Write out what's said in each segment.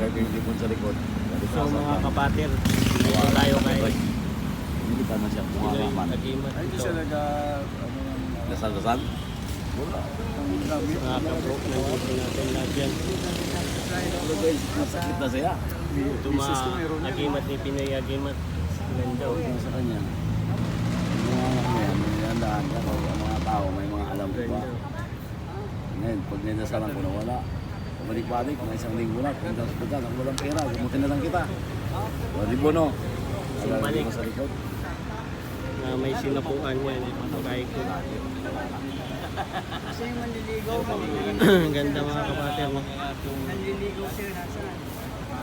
Hanggang yung lipon sa likod. So mga kapater, dito tayo kay Hindi ka na siya Pinoy bumangaman. Agimat Ay, di ito. siya ano yan. Dasal-dasal? Wala. Ang grabe. Mga kabro, nandito natin lahat yan. Pero guys, masakit na siya. Ito Misis ko mga meron yan. Agimat ni Pinoy Agimat. Ganda oh. Yung sa kanya. Yung mga anak niya, may handaan ka. Ang mga tao, may mga alam ko ba? Ganda. Ngayon, pag nidasalan ko na wala. Pabalik-balik, mga isang linggo na. Punta sa hospital, ang walang pera. Gumutin na lang kita. O, di ba no? Balik. Sa likod. Na may sinapuan yan. Kahit ko. Kasi yung manliligaw, Ganda mga kapater. No? nanliligaw sir, nasaan?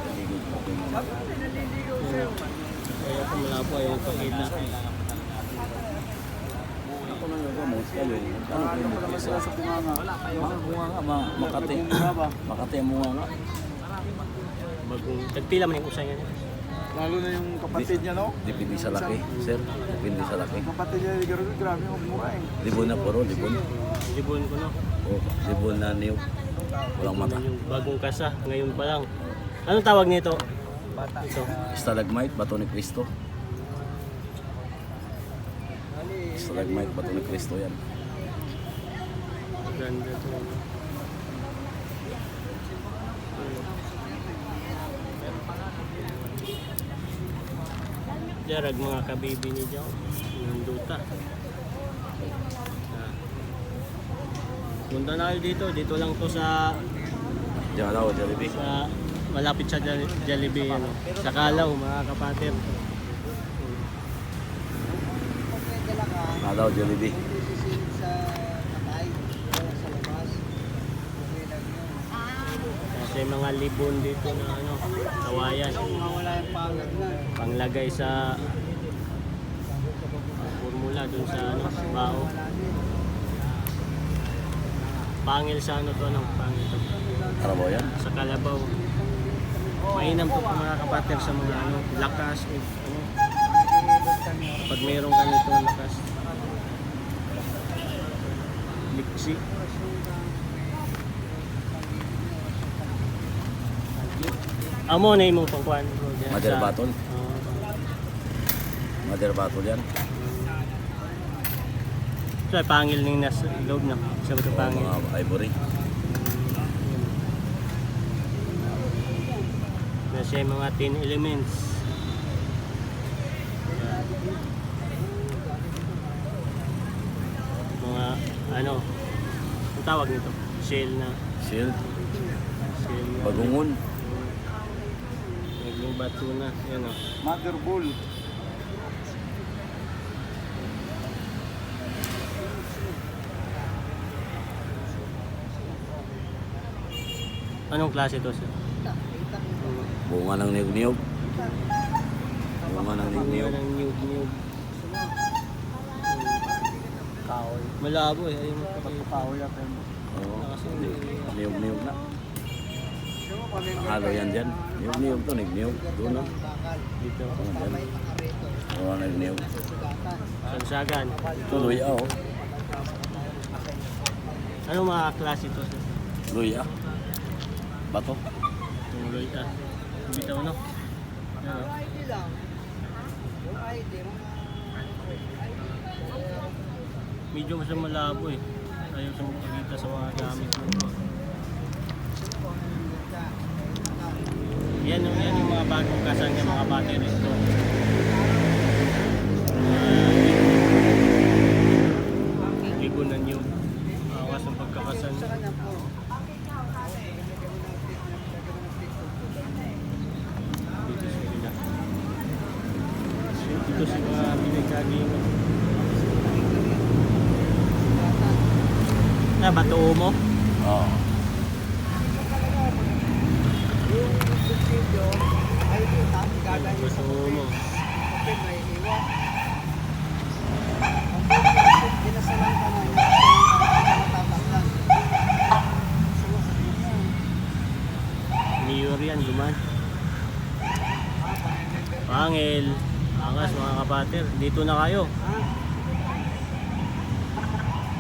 Likod po ko yung mga. Bakit nanliligaw sir? Kaya kung wala po ay ipakita. Ako nang gagamot kayo. Ano ko yung Naman sila sa bunganga. mga bunganga, Makati. Mura ba? Makati ang bunganga. Bagong tagpila man yung usay yan. Lalo na yung kapatid niya, no? Depende sa laki, sir. Depende sa laki. Yung kapatid niya, grabe yung mura eh. Libon na puro, libon. Libon ko no. O, libon na niyog. Walang mata. Yung bagong kasa, ngayon pa lang. Anong tawag nito? Ito. Stalagmite, bato ni Cristo. Stalagmite, bato ni Cristo yan. Ganda to. Jarag mga kabibi ni Jao. Yung duta. Ah. Punta na kayo dito. Dito lang to sa Diyan daw, Jollibee. malapit sa Jollibee. Ano. Sa Kalaw, mga kapater. Pwede lang ka, Daw, Jollibee. sisisid sa patay, o sa labas. Okay lang yun. Kasi mga libon dito na ano, kawayan. Mawala yung pangad na. Panglagay sa formula dun sa ano, bao. Pangil sa ano to, ano, pangil to. Karabaw yan. Sa kalabaw. Mainam to mga kapater sa mga ano, lakas. Ano, pag mayroong ganito lakas. Liksi. Amo na imong pangkuan. Mother Battle. Mother Battle yan. So, pangil ning nasa loob na. Sa O, pangil. mga ivory. Na siya yung mga 10 elements. Mga ano, ang tawag nito? Shell na. Shield. Shell na. Bagungon. Naging bato na. Yan o. Mother bull. Anong klase to sir? Bunga ng niyog-niyog. Bunga ng niyog-niyog. Ng niyog-niyog. Kahoy. Malabo eh. Ayun mo pa kayo. Pao yata yun. Oo. Kasi Niyog-niyog na. Halo yan dyan. Niyog-niyog to, niyog-niyog. Doon na. dito. Dyan. Oo, niyog-niyog. Sansagan. Tuloy ah, oh. Anong mga klase to sir? Tuloy ah. Bato. Tumuloy ka. Bitaw no? Yan o. ID lang. Yung ID, Medyo mas malabo eh. Ayaw sa makikita sa mga gamit mo. Yan yung mga bagong kasang yung mga batteries to. Libunan yung awas ng pagkakasan. Dito sa kanila. Dito sa mga pinagkaging. Na bato mo? Oo. yung video, ID tap, gaganyan sa Bato mo. okay, may iwan. Ang dinasalan ka na, yung natataklan. Mayor yan, luman. Pangil. Angas mga kapater. Dito na kayo.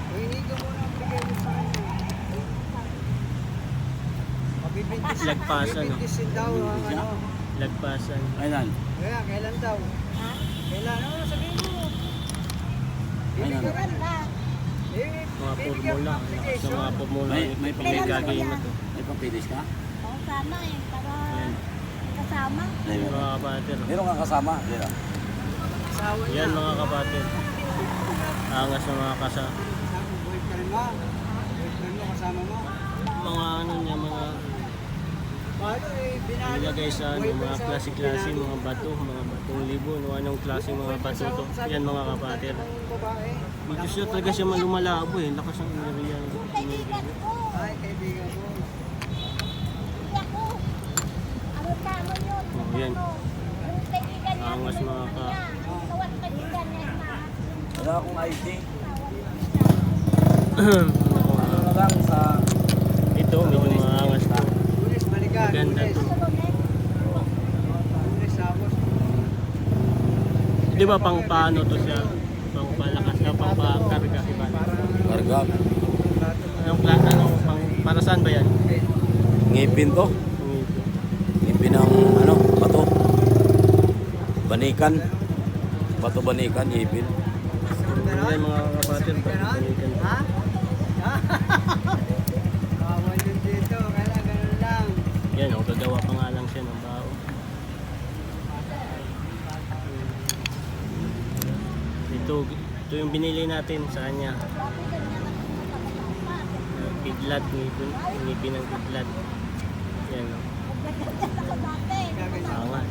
Hindi ka muna bigay mo sa kanya. Bibintis. Lagpasan, no? Bibintisin daw. Ano? Lagpasan. Kailan? Kaya, kailan daw? Ha? Kailan? Ano sabihin mo? Kailan? Maganda. Mga formula. Lakas ng mga formula. May Pinagagayin to. May papilis ka? Oo, sana eh. Para Ayan. kasama. Yan mga kapater. Meron kang kasama? Meron. Asawa niya. Yan mga kapater. Angas ng mga kasa. Boyfriend mo. Boyfriend mo, kasama mo. Mga ano niya, mga Paano eh, binalo? nilagay sa ano, mga klase-klase, mga bato, mga batong libo. No? Anong klase mga bato to? Yan mga kapater. Babae. Medyo siya talaga siya malumalabo eh. Lakas ng enerhiya. Kaibigan ko. Ay, kaibigan mo. Hindi ako. Ano tama yun? Oh, yan. Yung kaibigan niya. Angas mga ka. Ang tawag kaibigan niya. Wala akong ID. Mga- Ano lang sa... Ito, medyo maangas to. Lunes, balikan. Ganda to. Lunes, sabos. Di ba pang paano to siya? Pang palakas na, pang pakarga. Karga. Anong klase, ano, pang, para saan ba yan? Ngipin to. Ito. Ngipin ng ano, bato. Banikan. Bato banikan, ngipin. Yan mga kapater. Pagkakalikan. Ha? Bawal yun dito, kaya ganun lang. Yan, oh, gagawa pa nga lang siya ng bao. Ito yung binili natin sa kanya. Kidlat, ngipin ng kidlat. Yan, oh. Angas.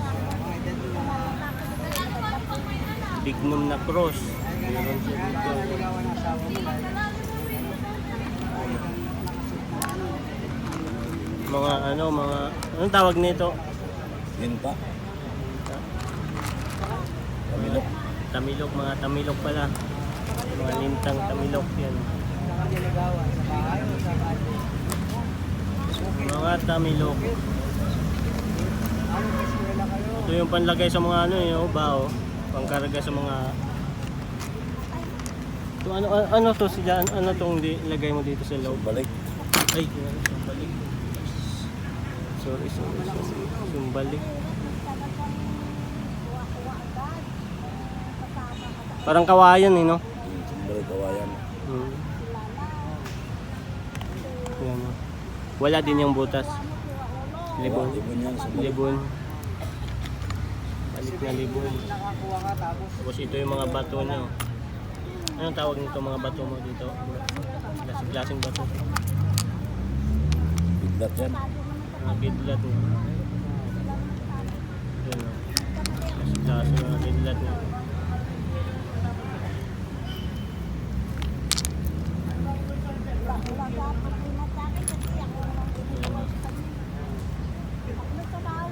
Bignum na cross. Meron siya dito. Naligawan ang asawa mo. Mga ano, anong tawag nito? Linta. Kamilok. Tamilok, mga tamilok pala. Mga lintang tamilok yan. Naligawan sa bahay o sa bahay. Mga tamilok. Ano, eskwela kayo? Ito yung panlagay sa mga ano yung bao. Pangkarga sa mga... Ito, ano to siya? Ano tong lagay mo dito sa loob? Balik. Ay, sumbalik. Sorry. Sumbalik. Parang kawayan eh, no? Balik kawayan. Hmm. Yan, oh. Wala din yung butas. Libon. Libon yan. Libon. Balik na libon. Nakakuha ka tapos Tapos ito yung mga bato niya. Oh. Anong tawag nito mga bato mo dito? Klaseng bato. Biglat yan. Mga kidlat niya. Yan o. Klaseng mga kidlat niya.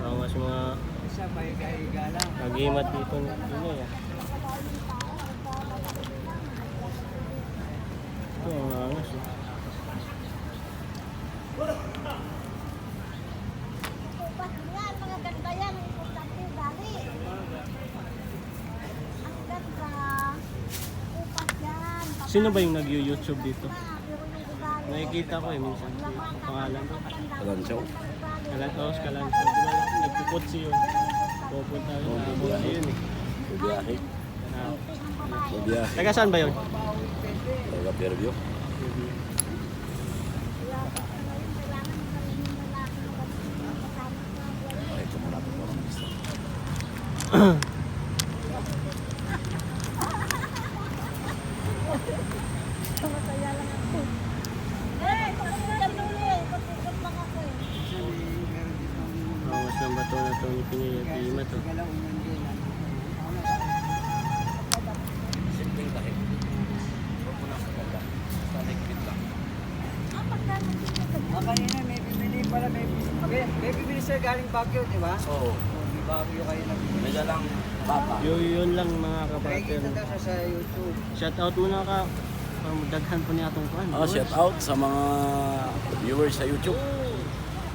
Angas mga isa pa higa-higa lang. kagimat dito. Ano yan? Ito ang angas eh. Upas yan, mga ganda yan. Ang importante, dali. Ang ganda. Upas yan. Sino ba yung nag-YouTube dito? Pero yung ugali. Nakikita ko eh minsan. Ang pangalan ko. Kalansaw. Kalantos, Kalantos. Diba nagpuputsi yun? Pupunta yun. Nagpuputsi yun eh. Biyahe. Ah. Biyahe. Taga saan ba yun? Taga Fairview. Ay, ito malapit mo ng gusto. Masaya lang ako. Eh, pagkakas tuloy. Pagkakas lang ako eh. Meron dito Angas ng bato na ito ni Pinili to. galaw yun din. Simpleng kahit. Huwag mo na sa ganda. Basta nagpit lang. Ah, pagkano dito sa Kanina may bibili pala, may bibili sir galing Baguio, di ba? Oo. May Baguio kayo na bibili. May dalang bata. Yun lang mga kabater. Nakikita daw siya sa YouTube. Shout out muna ka. Daghan po niya itong kuhan. Shout out sa mga viewers sa YouTube.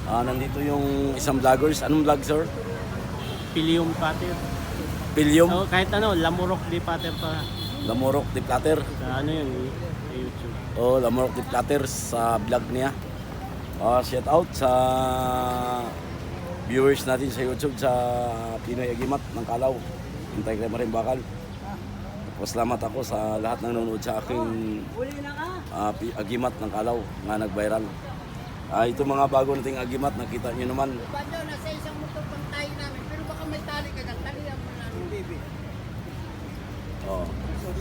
Nandito yung isang vloggers. Anong vlog, sir? Pilium Pater. Pilium, Oh, kahit ano, Lamurok di Pater pa. Lamorok de Platter. Sa ano yun, sa YouTube. O, Lamorok de Platter sa vlog niya. Shout out sa viewers natin sa YouTube sa Pinoy Agimat ng Kalaw. Hintay kayo Marimbakal. Salamat ako sa lahat ng nanonood sa aking Agimat ng Kalaw nga nag-viral. Ito mga bago nating Agimat, nakita nyo naman. Bando, nasa isang motor pang tayo namin. Pero baka may tali ka dyan. Talihan mo na ng baby. Oh.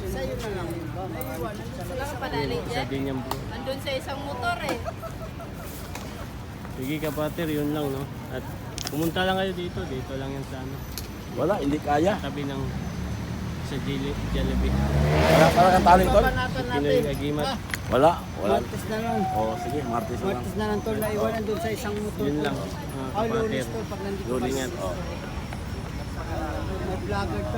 Sa'yo na lang. Naiiwan. Wala ka padali Isa dyan. din yung Andun sa isang motor eh. sige kapater, yun lang no. At pumunta lang kayo dito lang yan sa ano. Wala, hindi kaya. Tabi ng sa Jollibee. Wala kang tali tol? Panatan Pinoy natin. Agimat. Wala. Martes na lang. Oh, sige, Martes na lang. Martes na lang tol. Naiwanan doon sa isang motor. Yun lang. Ay, Kapater. lunes tol. Pag nandito Lunes. Ingat. Oh. may vlogger tol.